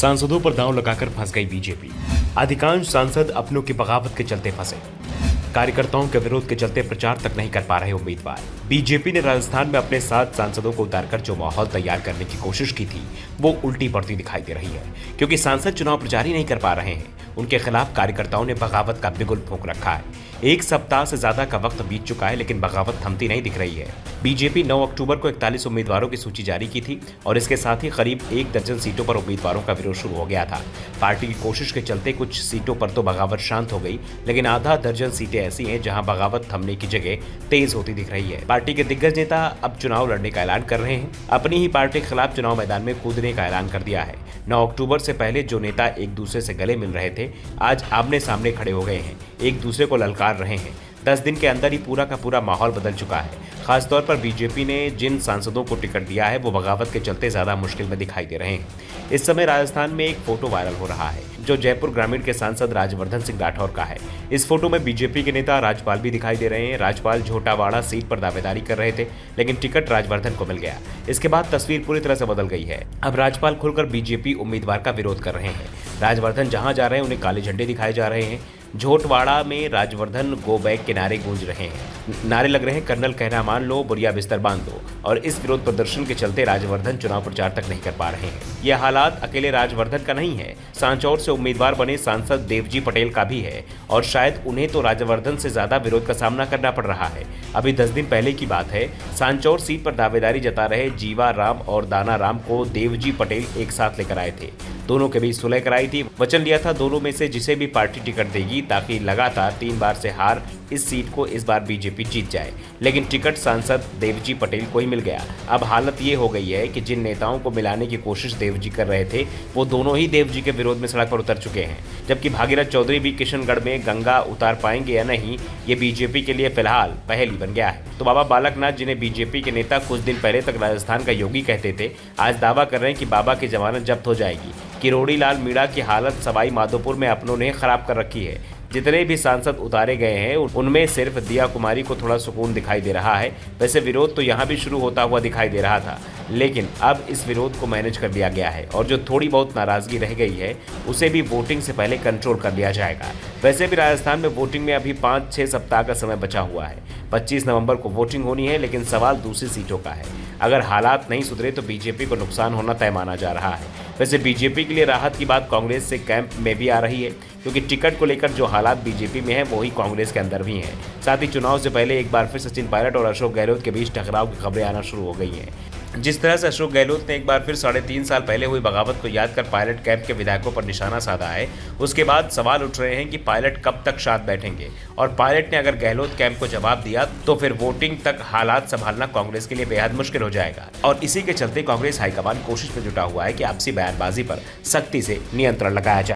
सांसदों पर दांव लगाकर फंस गई बीजेपी। अधिकांश सांसद अपनों की बगावत के चलते फंसे। कार्यकर्ताओं के विरोध के चलते प्रचार तक नहीं कर पा रहे उम्मीदवार। बीजेपी ने राजस्थान में अपने 7 सांसदों को उतारकर जो माहौल तैयार करने की कोशिश की थी वो उल्टी पड़ती दिखाई दे रही है, क्योंकि सांसद चुनाव प्रचार ही नहीं कर पा रहे हैं। उनके खिलाफ कार्यकर्ताओं ने बगावत का बिगुल फूंक रखा है। 1 सप्ताह से ज्यादा का वक्त बीत चुका है, लेकिन बगावत थमती नहीं दिख रही है। बीजेपी 9 अक्टूबर को 41 उम्मीदवारों की सूची जारी की थी और इसके साथ ही करीब 1 दर्जन सीटों पर उम्मीदवारों का विरोध शुरू हो गया था। पार्टी की कोशिश के चलते कुछ सीटों पर तो बगावत शांत हो गई, लेकिन आधा दर्जन सीटें ऐसी हैं जहां बगावत थमने की जगह तेज होती दिख रही है। पार्टी के दिग्गज नेता अब चुनाव लड़ने का ऐलान कर रहे हैं। अपनी ही पार्टी के खिलाफ चुनाव मैदान में कूदने का ऐलान कर दिया है। 9 अक्टूबर से पहले जो नेता एक दूसरे से गले मिल रहे थे, आज आमने सामने खड़े हो गए हैं, एक दूसरे को ललकार रहे हैं। 10 दिन के अंदर ही पूरा का पूरा माहौल बदल चुका है। खासतौर पर बीजेपी ने जिन सांसदों को टिकट दिया है वो बगावत के चलते ज्यादा मुश्किल में दिखाई दे रहे हैं। इस समय राजस्थान में एक फोटो वायरल हो रहा है जो जयपुर ग्रामीण के सांसद राजवर्धन सिंह राठौर का है। इस फोटो में बीजेपी के नेता राजपाल भी दिखाई दे रहे हैं। राजपाल झोटावाड़ा सीट पर दावेदारी कर रहे थे, लेकिन टिकट राजवर्धन को मिल गया। इसके बाद तस्वीर पूरी तरह से बदल गई है। अब राजपाल खुलकर बीजेपी उम्मीदवार का विरोध कर रहे हैं। राजवर्धन जहां जा रहे हैं उन्हें काले झंडे दिखाए जा रहे हैं। झोटवाड़ा में राजवर्धन गो बैक के नारे गूंज रहे हैं। नारे लग रहे हैं, कर्नल कहना मान लो, बुरिया बिस्तर बांध दो। और इस विरोध प्रदर्शन के चलते राजवर्धन चुनाव प्रचार तक नहीं कर पा रहे हैं। यह हालात अकेले राजवर्धन का नहीं है, सांचौर से उम्मीदवार बने सांसद देवजी पटेल का भी है और शायद उन्हें तो राजवर्धन से ज्यादा विरोध का सामना करना पड़ रहा है। अभी 10 दिन पहले की बात है, सांचौर सीट पर दावेदारी जता रहे जीवा राम और दाना राम को देवजी पटेल एक साथ लेकर आए थे। दोनों के बीच सुलह कराई थी। वचन लिया था दोनों में से जिसे भी पार्टी टिकट देगी, ताकि लगातार 3 बार से हार इस सीट को इस बार बीजेपी जीत जाए। लेकिन टिकट सांसद देवजी पटेल को ही मिल गया। अब हालत ये हो गई है कि जिन नेताओं को मिलाने की कोशिश देवजी कर रहे थे वो दोनों ही देवजी के विरोध में सड़क पर उतर चुके हैं। जबकि भागीरथ चौधरी भी किशनगढ़ में गंगा उतार पाएंगे या नहीं, ये बीजेपी के लिए फिलहाल पहेली बन गया है। तो बाबा बालकनाथ, जिन्हें बीजेपी के नेता कुछ दिन पहले तक राजस्थान का योगी कहते थे, आज दावा कर रहे हैं कि बाबा की जमानत जब्त हो जाएगी। किरोड़ी लाल मीणा की हालत सवाई माधोपुर में अपनों ने खराब कर रखी है। जितने भी सांसद उतारे गए हैं उनमें सिर्फ दिया कुमारी को थोड़ा सुकून दिखाई दे रहा है। वैसे विरोध तो यहाँ भी शुरू होता हुआ दिखाई दे रहा था, लेकिन अब इस विरोध को मैनेज कर लिया गया है और जो थोड़ी बहुत नाराजगी रह गई है उसे भी वोटिंग से पहले कंट्रोल कर लिया जाएगा। वैसे भी राजस्थान में वोटिंग में अभी 5-6 सप्ताह का समय बचा हुआ है। 25 नवंबर को वोटिंग होनी है, लेकिन सवाल दूसरी सीटों का है। अगर हालात नहीं सुधरे तो बीजेपी को नुकसान होना तय माना जा रहा है। वैसे बीजेपी के लिए राहत की बात कांग्रेस से कैंप में भी आ रही है, क्योंकि टिकट को लेकर जो हालात बीजेपी में है वही कांग्रेस के अंदर भी हैं। साथ ही चुनाव से पहले एक बार फिर सचिन पायलट और अशोक गहलोत के बीच टकराव की खबरें आना शुरू हो गई हैं। जिस तरह से अशोक गहलोत ने एक बार फिर 3.5 साल पहले हुई बगावत को याद कर पायलट कैंप के विधायकों पर निशाना साधा है, उसके बाद सवाल उठ रहे हैं कि पायलट कब तक साथ बैठेंगे। और पायलट ने अगर गहलोत कैंप को जवाब दिया तो फिर वोटिंग तक हालात संभालना कांग्रेस के लिए बेहद मुश्किल हो जाएगा। और इसी के चलते कांग्रेस हाईकमान कोशिश में जुटा हुआ है कि आपसी बयानबाजी पर सख्ती से नियंत्रण लगाया जाए।